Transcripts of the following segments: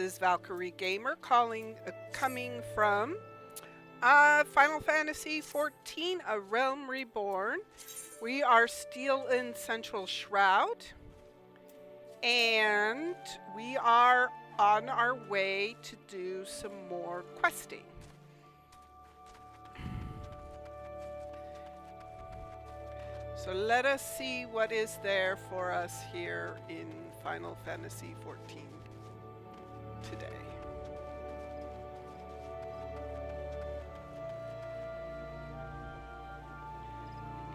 is Valkyrie Gamer coming from Final Fantasy XIV: A Realm Reborn. We are still in Central Shroud, and we are on our way to do some more questing. So let us see what is there for us here in Final Fantasy XIV today.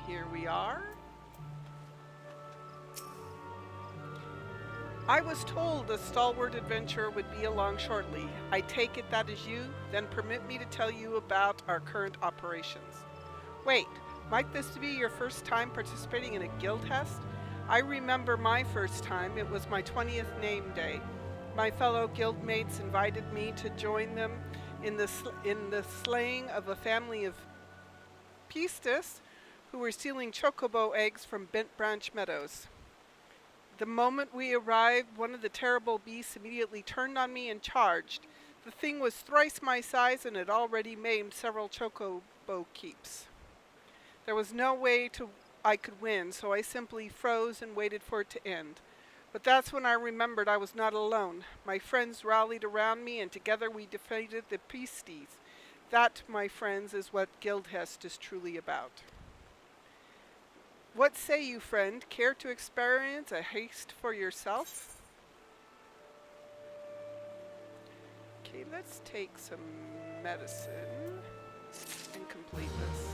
Here we are. I was told a stalwart adventurer would be along shortly. I take it that is you, then permit me to tell you about our current operations. Wait, might this be your first time participating in a guild test? I remember my first time. It was my 20th name day. My fellow guildmates invited me to join them in the slaying of a family of Pistis who were stealing chocobo eggs from Bent Branch Meadows. The moment we arrived, one of the terrible beasts immediately turned on me and charged. The thing was thrice my size and had already maimed several chocobo keeps. There was no way I could win, so I simply froze and waited for it to end. But that's when I remembered I was not alone. My friends rallied around me, and together we defeated the Pistis. That, my friends, is what Guildhest is truly about. What say you, friend? Care to experience a haste for yourself? Okay, let's take some medicine and complete this.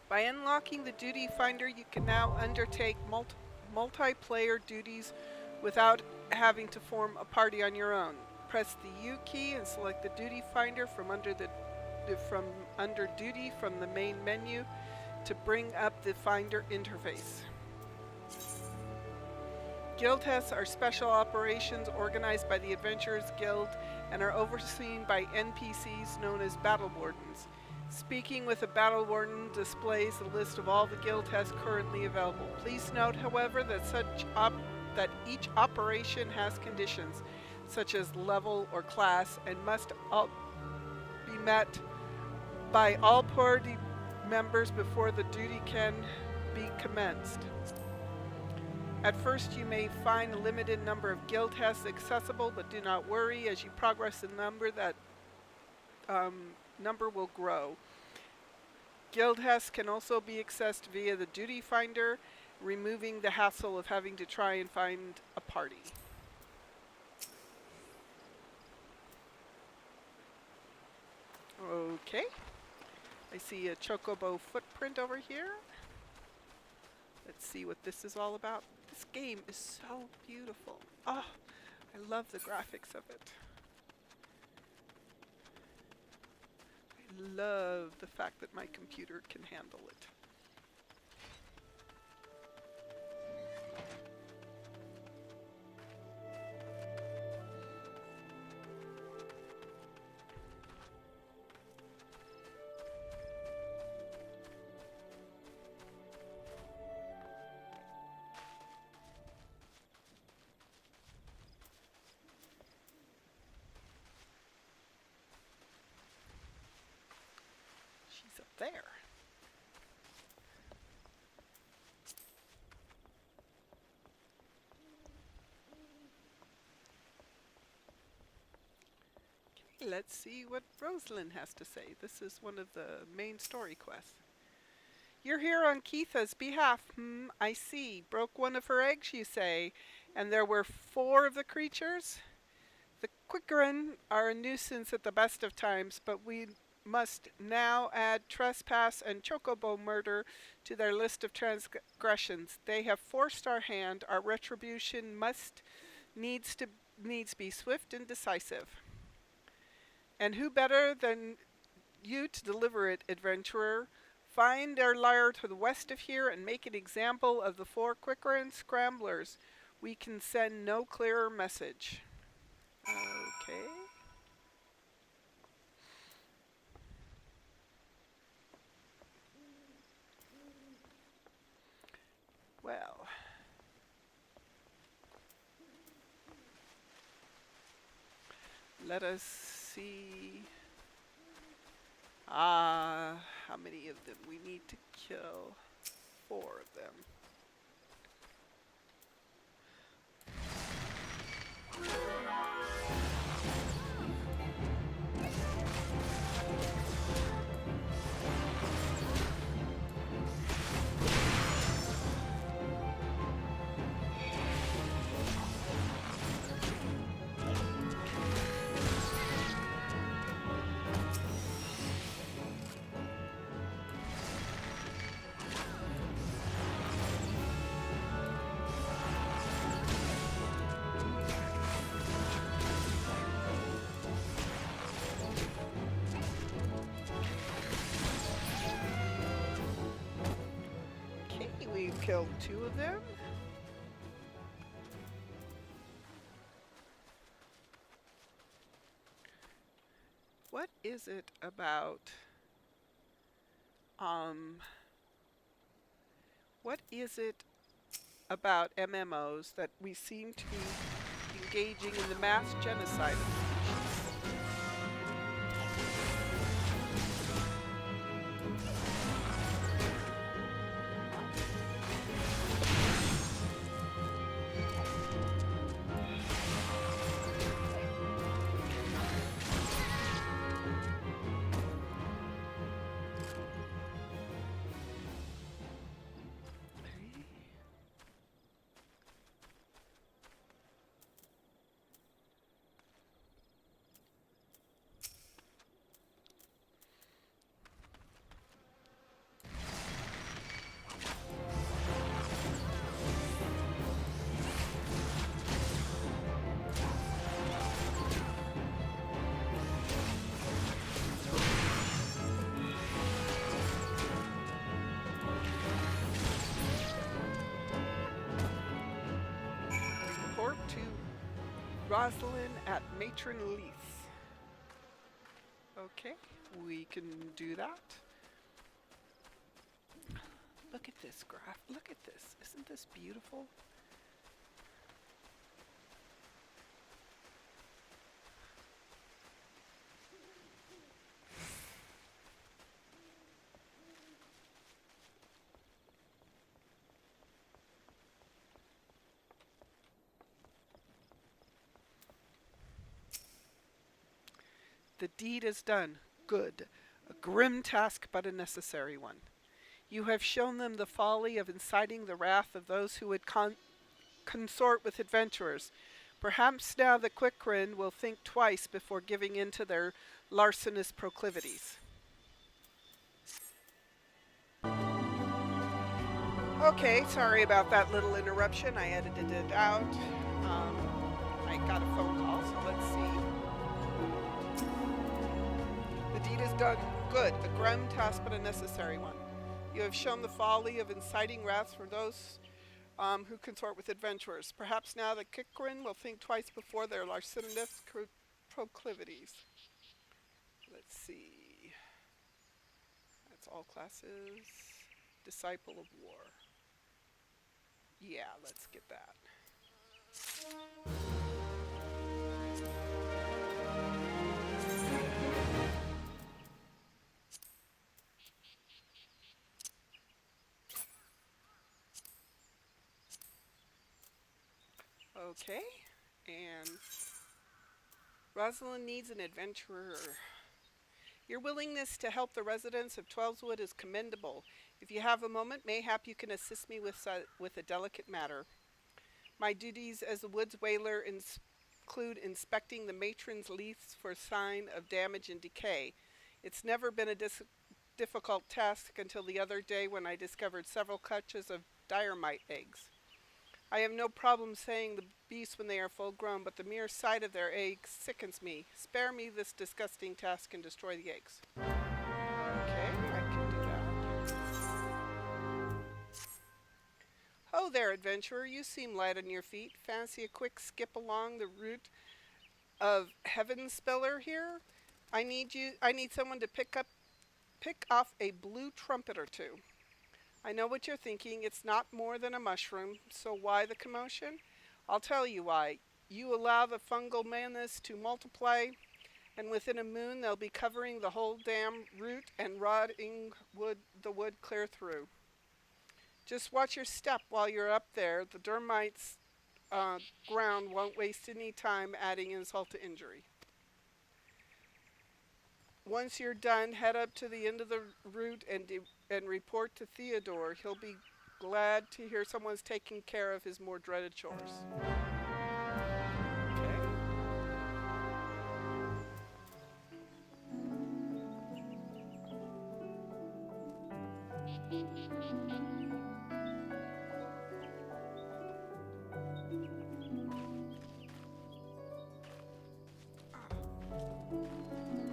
By unlocking the duty finder, you can now undertake multiplayer duties without having to form a party on your own. Press the U key and select the duty finder from under duty from the main menu to bring up the finder interface. Guild tests are special operations organized by the Adventurers Guild and are overseen by NPCs known as Battle Wardens. Speaking with a Battle Warden displays a list of all the guild tests currently available. Please note, however, that each operation has conditions, such as level or class, and must all be met by all party members before the duty can be commenced. At first, you may find a limited number of guild tests accessible, but do not worry. As you progress in number, that number will grow. Guild tests can also be accessed via the duty finder, removing the hassle of having to try and find a party. Okay, I see a chocobo footprint over here. Let's see what this is all about. This game is so beautiful. Oh, I love the graphics of it. I love the fact that my computer can handle it. She's up there. Okay, let's see what Rosalind has to say. This is one of the main story quests. You're here on Keitha's behalf. I see. Broke one of her eggs, you say, and there were 4 of the creatures? The Quickerin are a nuisance at the best of times, but we must now add trespass and chocobo murder to their list of transgressions. They have forced our hand. Our retribution needs be swift and decisive. And who better than you to deliver it, adventurer? Find their lair to the west of here and make an example of the 4 Quickerin scramblers. We can send no clearer message. Okay. Well, Let us see. How many of them we need to kill? 4 of them. Okay, we've killed 2 of them. What is it about what is it about MMOs that we seem to be engaging in the mass genocide of species? Report to Rosalind at Matron Leith. Okay, we can do that. Look at this graph. Look at this. Isn't this beautiful? The deed is done. Good. A grim task, but a necessary one. You have shown them the folly of inciting the wrath of those who would consort with adventurers. Perhaps now the Quickrin will think twice before giving in to their larcenous proclivities. Okay, sorry about that little interruption. I edited it out. I got a phone call, so let's see. The deed is done. Good. A grim task, but a necessary one. You have shown the folly of inciting wrath for those who consort with adventurers. Perhaps now the Kikrin will think twice before their lascivious proclivities. Let's see. That's all classes. Disciple of War. Yeah, let's get that. Okay, and Rosalind needs an adventurer. Your willingness to help the residents of Twelveswood is commendable. If you have a moment, mayhap you can assist me with a delicate matter. My duties as a woods whaler include inspecting the matron's leaths for sign of damage and decay. It's never been a difficult task until the other day when I discovered several clutches of dynamite eggs. I have no problem saying the beasts when they are full grown, but the mere sight of their eggs sickens me. Spare me this disgusting task and destroy the eggs. Okay, I can do that. Ho there, adventurer. You seem light on your feet. Fancy a quick skip along the route of Heaven Speller here? I need someone to pick off a blue trumpet or 2. I know what you're thinking. It's not more than a mushroom, so why the commotion? I'll tell you why. You allow the fungal madness to multiply And within a moon they'll be covering the whole damn root and rotting the wood clear through. Just watch your step while you're up there. The termites ground won't waste any time adding insult to injury. Once you're done, head up to the end of the route and report to Theodore. He'll be glad to hear someone's taking care of his more dreaded chores. Okay.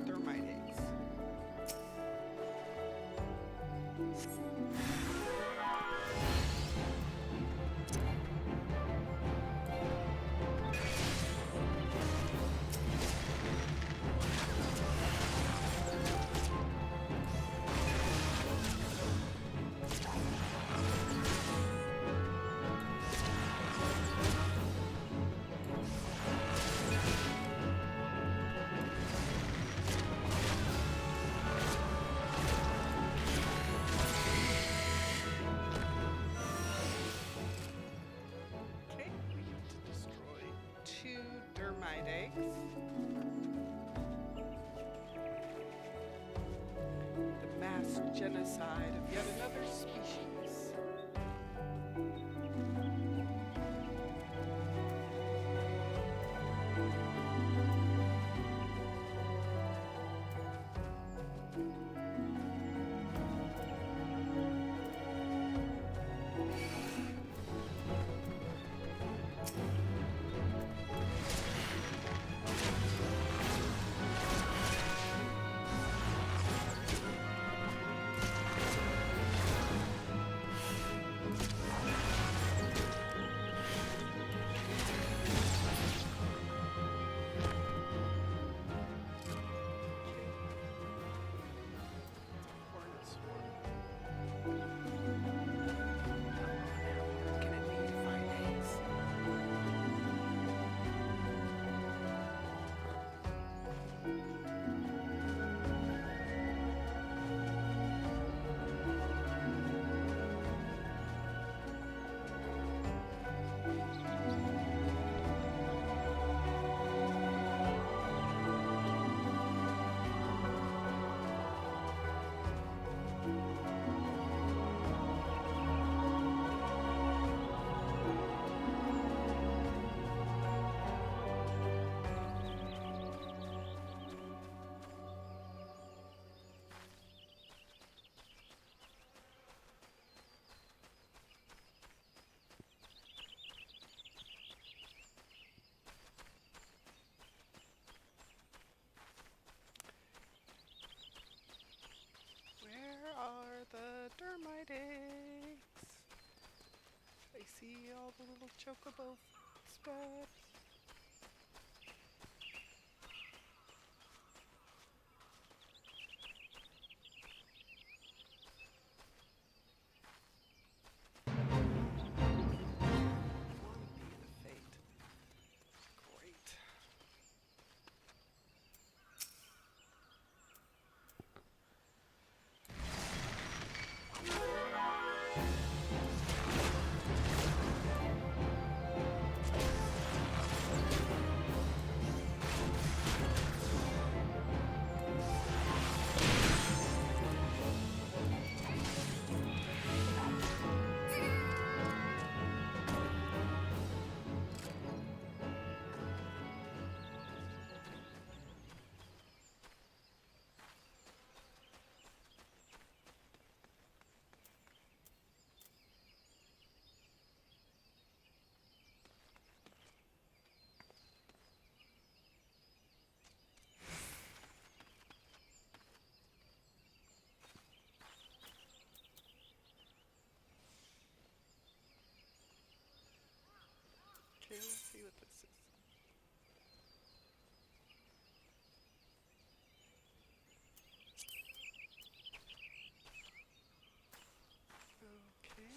Thermite eggs. Okay, we have to destroy 2 thermite eggs. The mass genocide of yet another species. Hornet swarm. How hard can it be to find eggs? Where are the thermite eggs? I see all the little chocobo spats. Want to be the fate. Great. Okay, let's see what this is. Okay.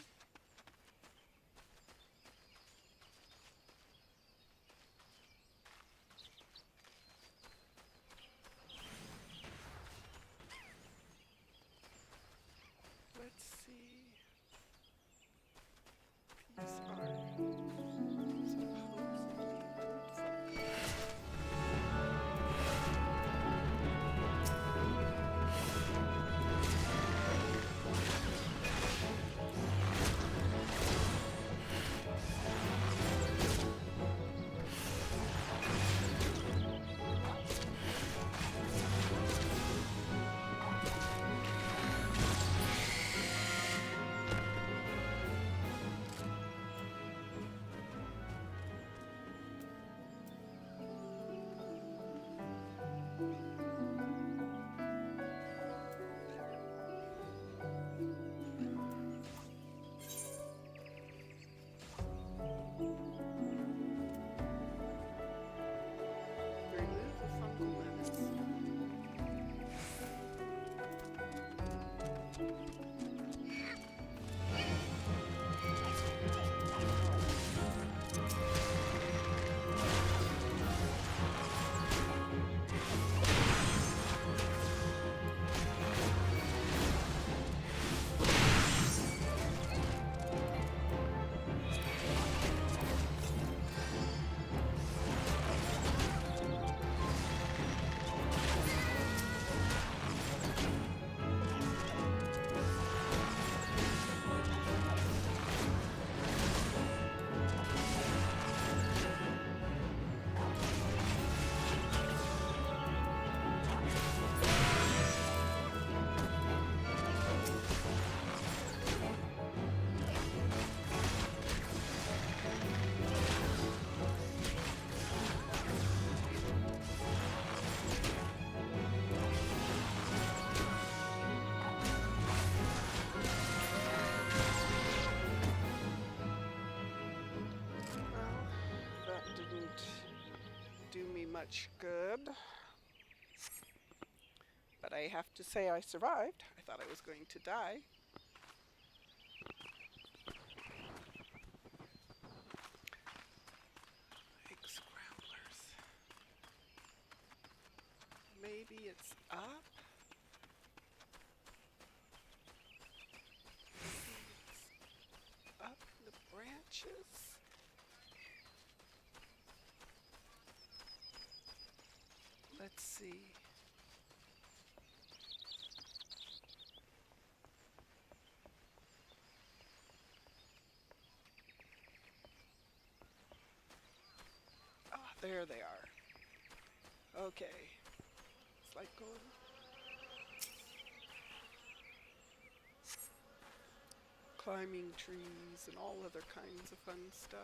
much good. But I have to say I survived. I thought I was going to die. Egg scramblers. Maybe it's up. It's up the branches. Let's see. Ah, there they are. Okay. It's like going climbing trees and all other kinds of fun stuff.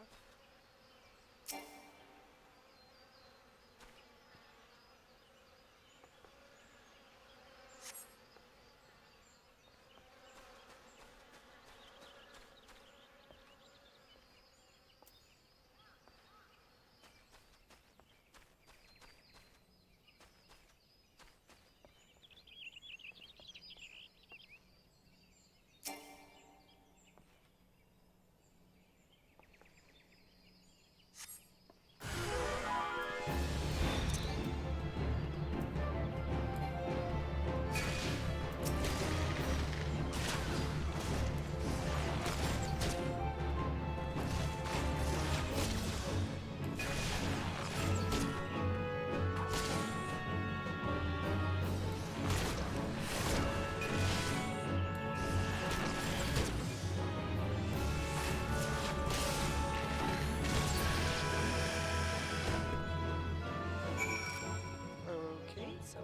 Okay, so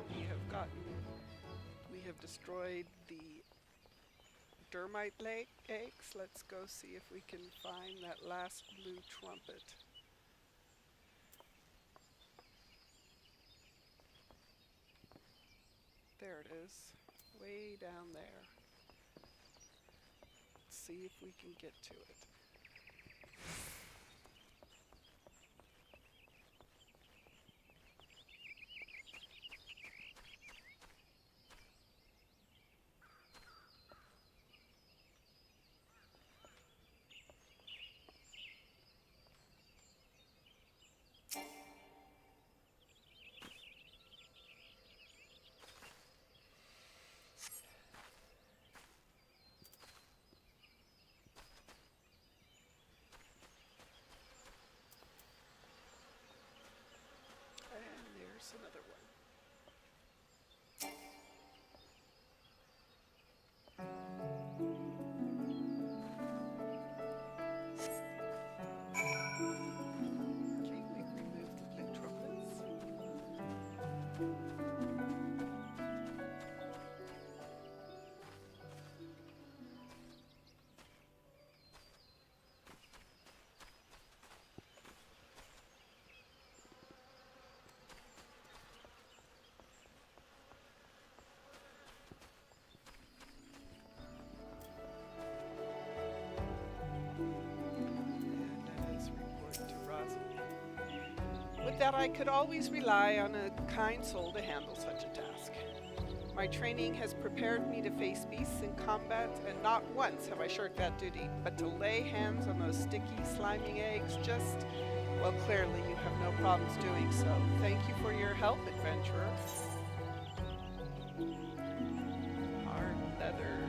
we have destroyed the dermite eggs. Let's go see if we can find that last blue trumpet. There it is, way down there. Let's see if we can get to it. And there's another one. Okay, we've removed the blue trumpets. Would that I could always rely on a kind soul to handle such a task. My training has prepared me to face beasts in combat, and not once have I shirked that duty, but to lay hands on those sticky, sliming eggs well, clearly you have no problems doing so. Thank you for your help, adventurer. Hard leather.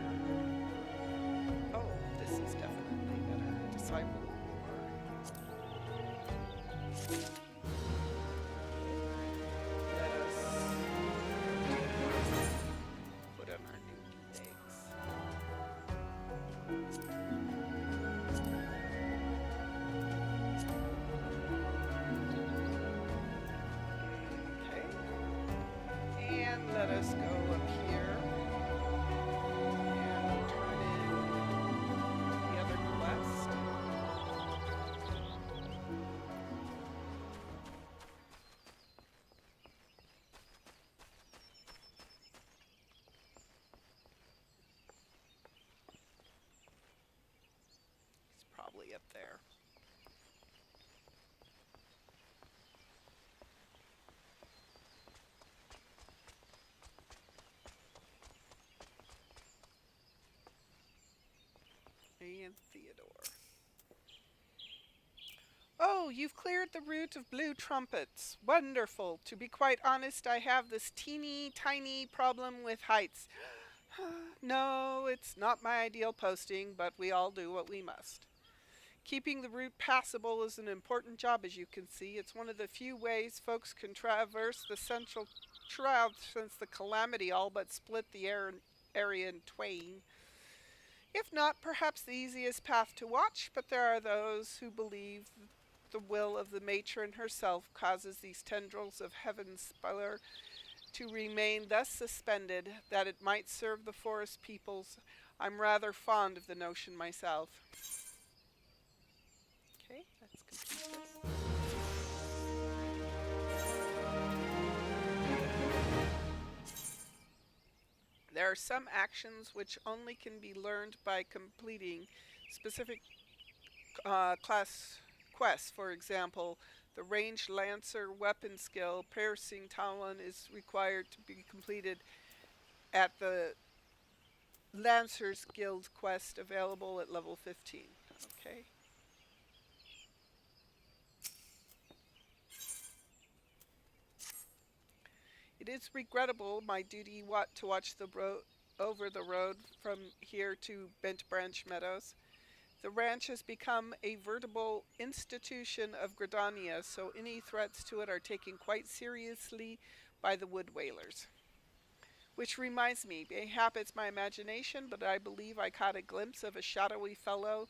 Oh, this is definitely better. Disciple. Let us go up here and turn in the other quest. He's probably up there. and Theodore. Oh, you've cleared the route of blue trumpets. Wonderful. To be quite honest, I have this teeny tiny problem with heights. No, it's not my ideal posting, but we all do what we must. Keeping the route passable is an important job, as you can see. It's one of the few ways folks can traverse the central Shroud since the calamity all but split the area in twain. If not, perhaps the easiest path to watch, but there are those who believe the will of the matron herself causes these tendrils of heaven's spire to remain thus suspended that it might serve the forest peoples. I'm rather fond of the notion myself. Okay, let's complete this. There are some actions which only can be learned by completing specific class quests. For example, the ranged lancer weapon skill piercing talon is required to be completed at the Lancers Guild quest available at level 15. Okay. It is regrettable my duty to watch the over the road from here to Bent Branch Meadows. The ranch has become a veritable institution of Gridania, so any threats to it are taken quite seriously by the wood whalers. Which reminds me, mayhap it's my imagination, but I believe I caught a glimpse of a shadowy fellow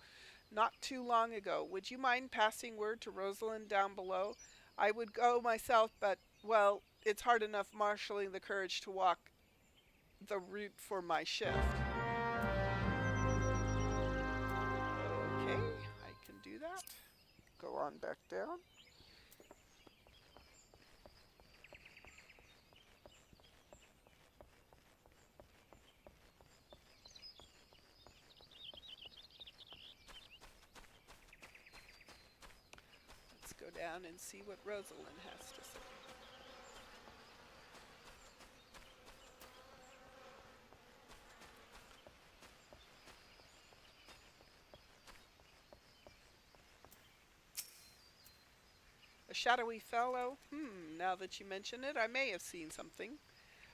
not too long ago. Would you mind passing word to Rosalind down below? I would go myself, but, well, it's hard enough marshalling the courage to walk the route for my shift. Okay, I can do that. Go on back down. Let's go down and see what Rosalind has to say. A shadowy fellow? Now that you mention it, I may have seen something.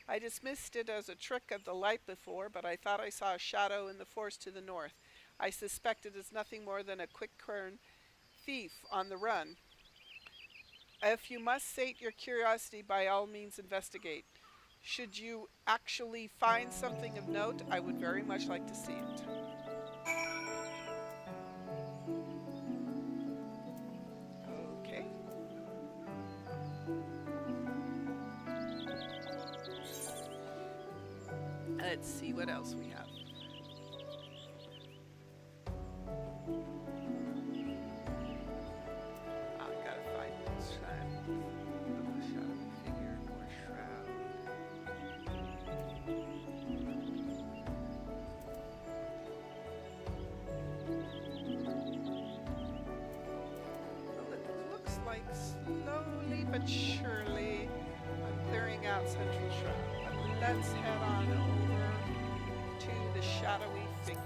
I dismissed it as a trick of the light before, but I thought I saw a shadow in the forest to the north. I suspect it is nothing more than a quick-turn thief on the run. If you must sate your curiosity, by all means investigate. Should you actually find something of note, I would very much like to see it. Okay. Let's see what else we have. I've got to find this shadowy figure or shroud. Well, it looks like slowly but surely I'm clearing out Central Shroud. Let's head on over to the shadowy figure.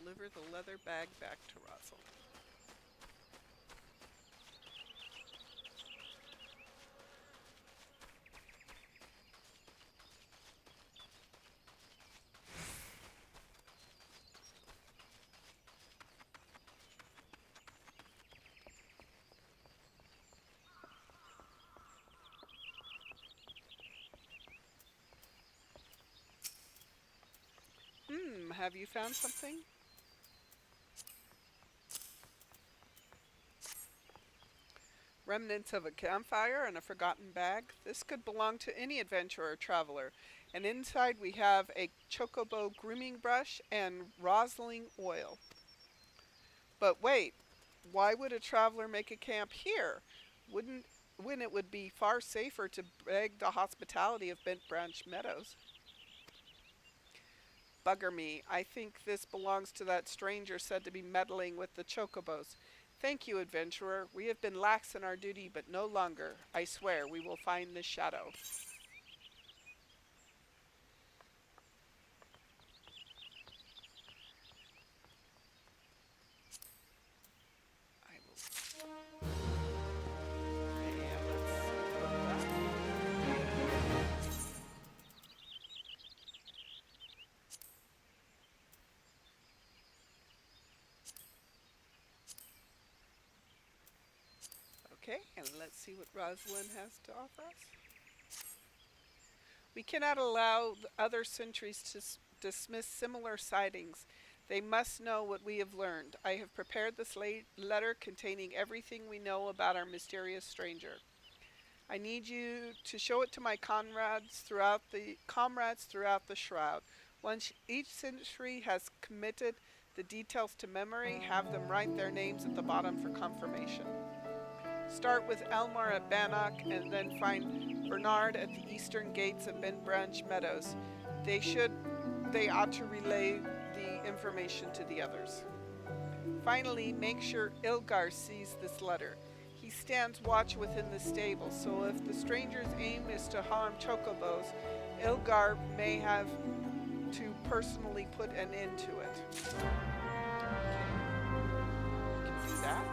deliver the leather bag back to Russell. Have you found something? Remnants of a campfire and a forgotten bag. This could belong to any adventurer or traveler. And inside we have a chocobo grooming brush and roseline oil. But wait, why would a traveler make a camp here? Wouldn't when it would be far safer to beg the hospitality of Bent Branch Meadows? Bugger me, I think this belongs to that stranger said to be meddling with the chocobos. Thank you, adventurer. We have been lax in our duty, but no longer. I swear we will find this shadow. I will. And let's put that. Okay, and let's see what Rosalind has to offer us. We cannot allow the other sentries to dismiss similar sightings. They must know what we have learned. I have prepared this letter containing everything we know about our mysterious stranger. I need you to show it to my comrades throughout the Shroud. Once each sentry has committed the details to memory, have them write their names at the bottom for confirmation. Start with Elmar at Bannock and then find Bernard at the eastern gates of Bent Branch Meadows. They ought to relay the information to the others. Finally, make sure Ilgar sees this letter. He stands watch within the stable, so if the stranger's aim is to harm chocobos, Ilgar may have to personally put an end to it. We can do that.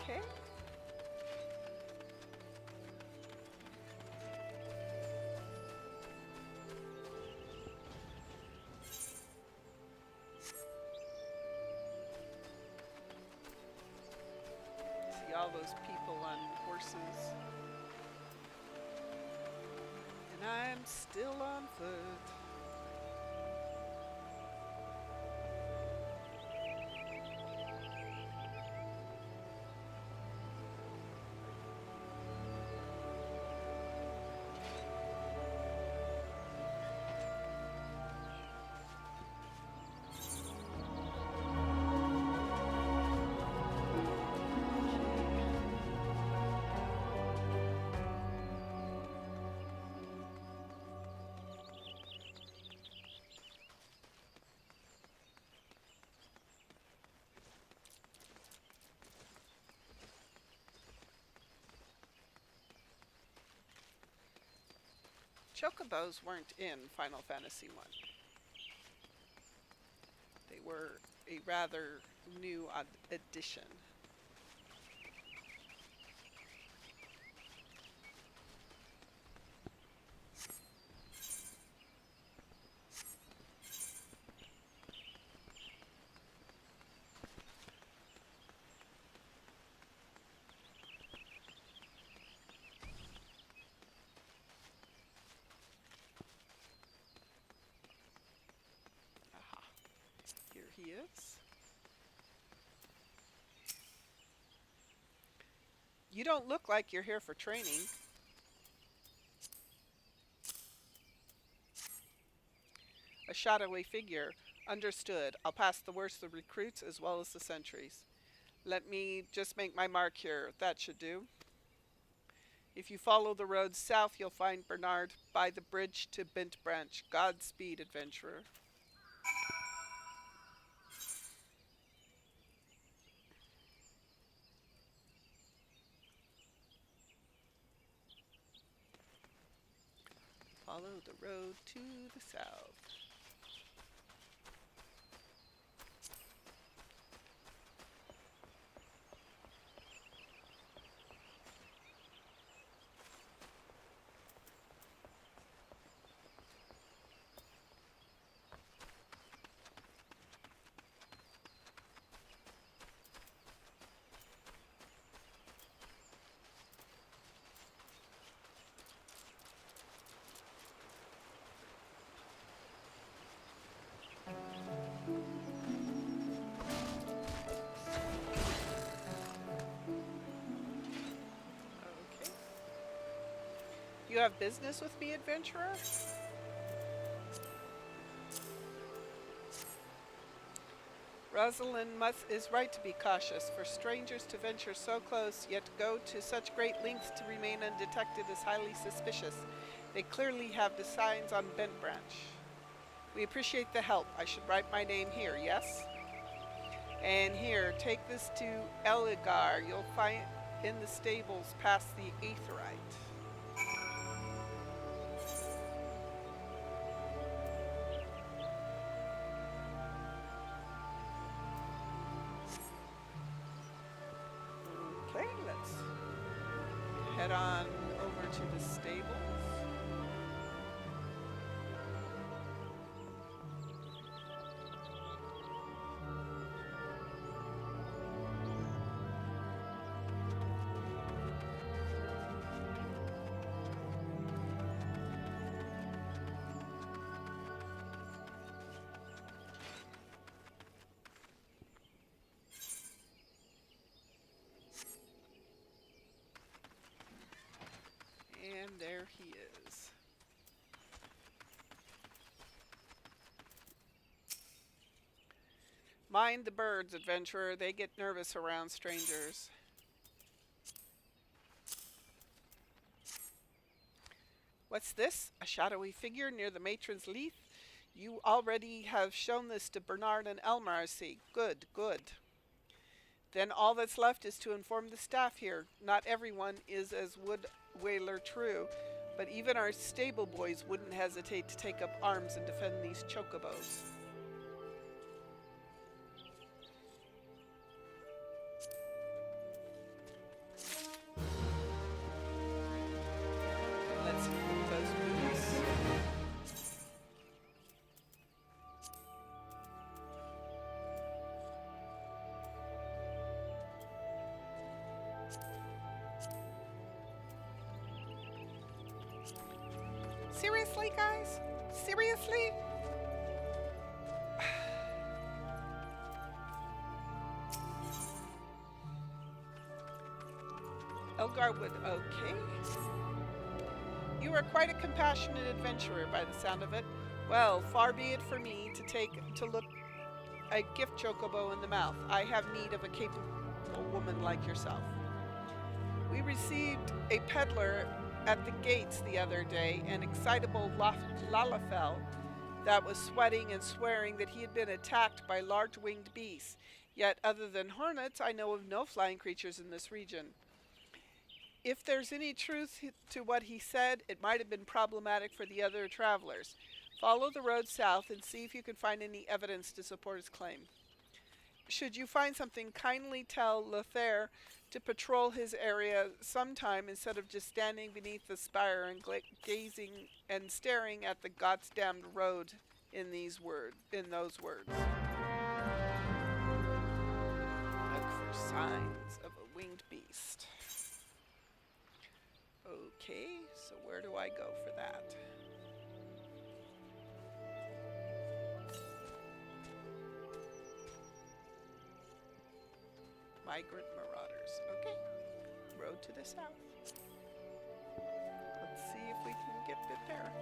Okay. See all those people on horses. And I'm still on foot. Chocobos weren't in Final Fantasy I. They were a rather new addition. he is. You don't look like you're here for training. A shadowy figure. Understood. I'll pass the worst of the recruits as well as the sentries. Let me just make my mark here. That should do. If you follow the road south, you'll find Bernard by the bridge to Bent Branch. Godspeed, adventurer. Follow the road to the south. Okay. You have business with me, adventurer? Rosalind is right to be cautious. For strangers to venture so close, yet go to such great lengths to remain undetected is highly suspicious. They clearly have the signs on Bent Branch. We appreciate the help. I should write my name here, yes? And here, take this to Eligar. You'll find in the stables past the Aetherite. Okay, let's head on over to the stables. And there he is. Mind the birds, adventurer. They get nervous around strangers. What's this? A shadowy figure near the matron's leaf? You already have shown this to Bernard and Elmer, I see. Good, good. Then all that's left is to inform the staff here. Not everyone is as Wood Whaler true, but even our stable boys wouldn't hesitate to take up arms and defend these chocobos. Let's move those boots. Seriously, guys? Seriously? Elgar would, okay. You are quite a compassionate adventurer by the sound of it. Well, far be it for me to look a gift chocobo in the mouth. I have need of a capable woman like yourself. We received a peddler at the gates the other day, an excitable Lalafell that was sweating and swearing that he had been attacked by large winged beasts. Yet, other than hornets, I know of no flying creatures in this region. If there's any truth to what he said, it might have been problematic for the other travelers. Follow the road south and see if you can find any evidence to support his claim. Should you find something, kindly tell Lothair to patrol his area sometime instead of just standing beneath the spire and gazing and staring at the goddamned road in those words. Look for signs of a winged beast. Okay, so where do I go for that? migrant marauders. Okay, road to the south. Let's see if we can get it there.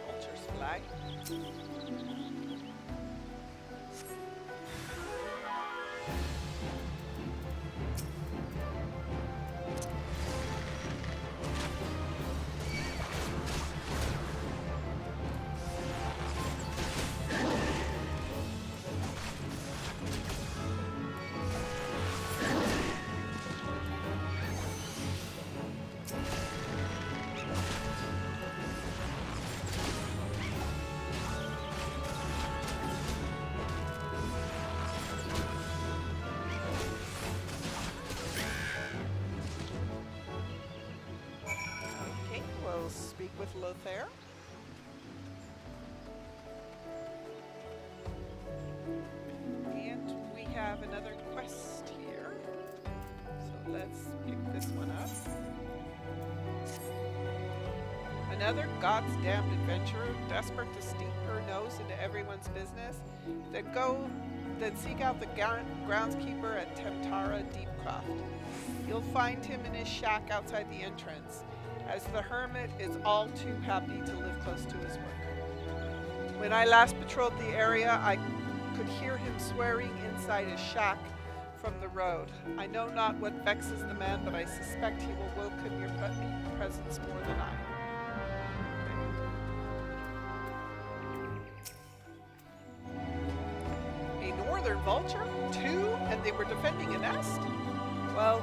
Vultures fly. Okay, we'll speak with Lothair. And we have another quest here. So let's pick this one up. Another God's damned adventurer, desperate to steep her nose into everyone's business, then seek out the groundskeeper at Temtara Deepcroft. You'll find him in his shack outside the entrance, as the hermit is all too happy to live close to his work. When I last patrolled the area, I could hear him swearing inside his shack from the road. I know not what vexes the man, but I suspect he will welcome your presence more than I. A northern vulture? Two? And they were defending a nest? Well,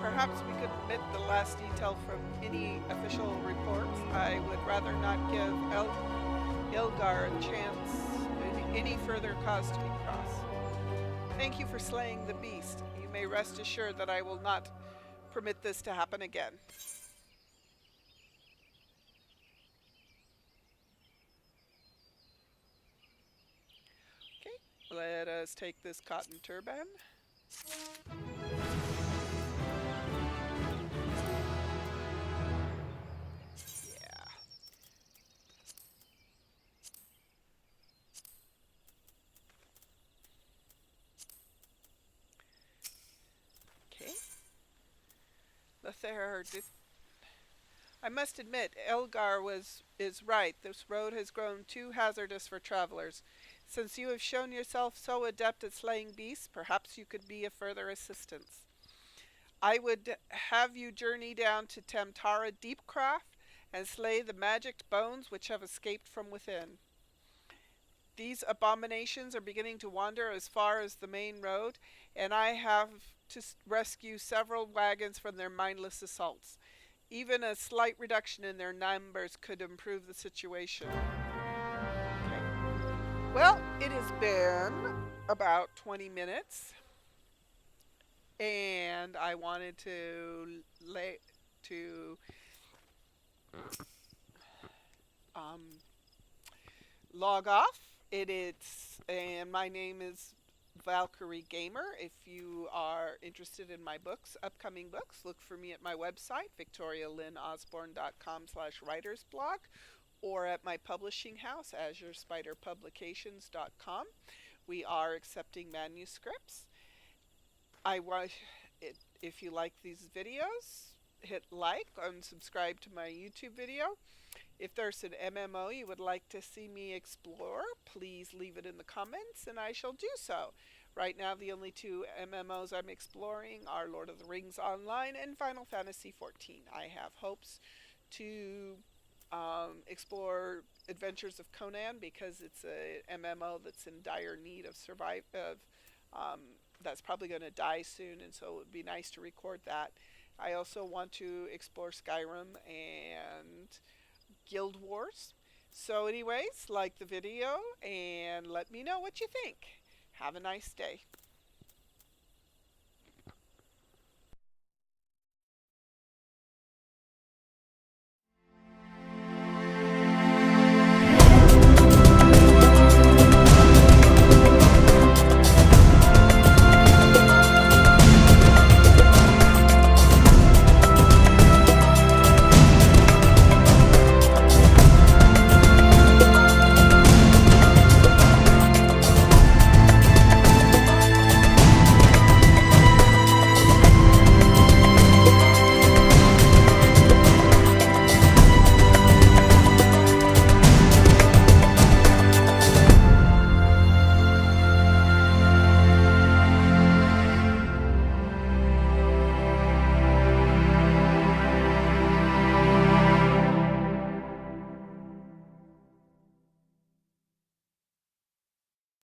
perhaps we could omit the last detail from any official reports. I would rather not give Ilgar a chance, any further cause to be cross. Thank you for slaying the beast. You may rest assured that I will not permit this to happen again. Okay, let us take this cotton turban. Yeah. Okay. Lothair I must admit, Elgar is right. This road has grown too hazardous for travelers. Since you have shown yourself so adept at slaying beasts, perhaps you could be of further assistance. I would have you journey down to Temtara Deepcroft and slay the magic bones which have escaped from within. These abominations are beginning to wander as far as the main road, and I have to rescue several wagons from their mindless assaults. Even a slight reduction in their numbers could improve the situation. Okay. Well, it has been about 20 minutes, and I wanted to log off. And my name is Valkyrie Gamer. If you are interested in my books, upcoming books, look for me at my website, victorialynnosborne.com/writersblog, or at my publishing house, azurespiderpublications.com. We are accepting manuscripts. If you like these videos, hit like and subscribe to my YouTube video. If there's an MMO you would like to see me explore, please leave it in the comments and I shall do so. Right now the only two MMOs I'm exploring are Lord of the Rings Online and Final Fantasy XIV. I have hopes to explore Adventures of Conan because it's a MMO that's in dire need of um, that's probably going to die soon, and so it would be nice to record that. I also want to explore Skyrim and Guild Wars. So, anyways, like the video and let me know what you think. Have a nice day.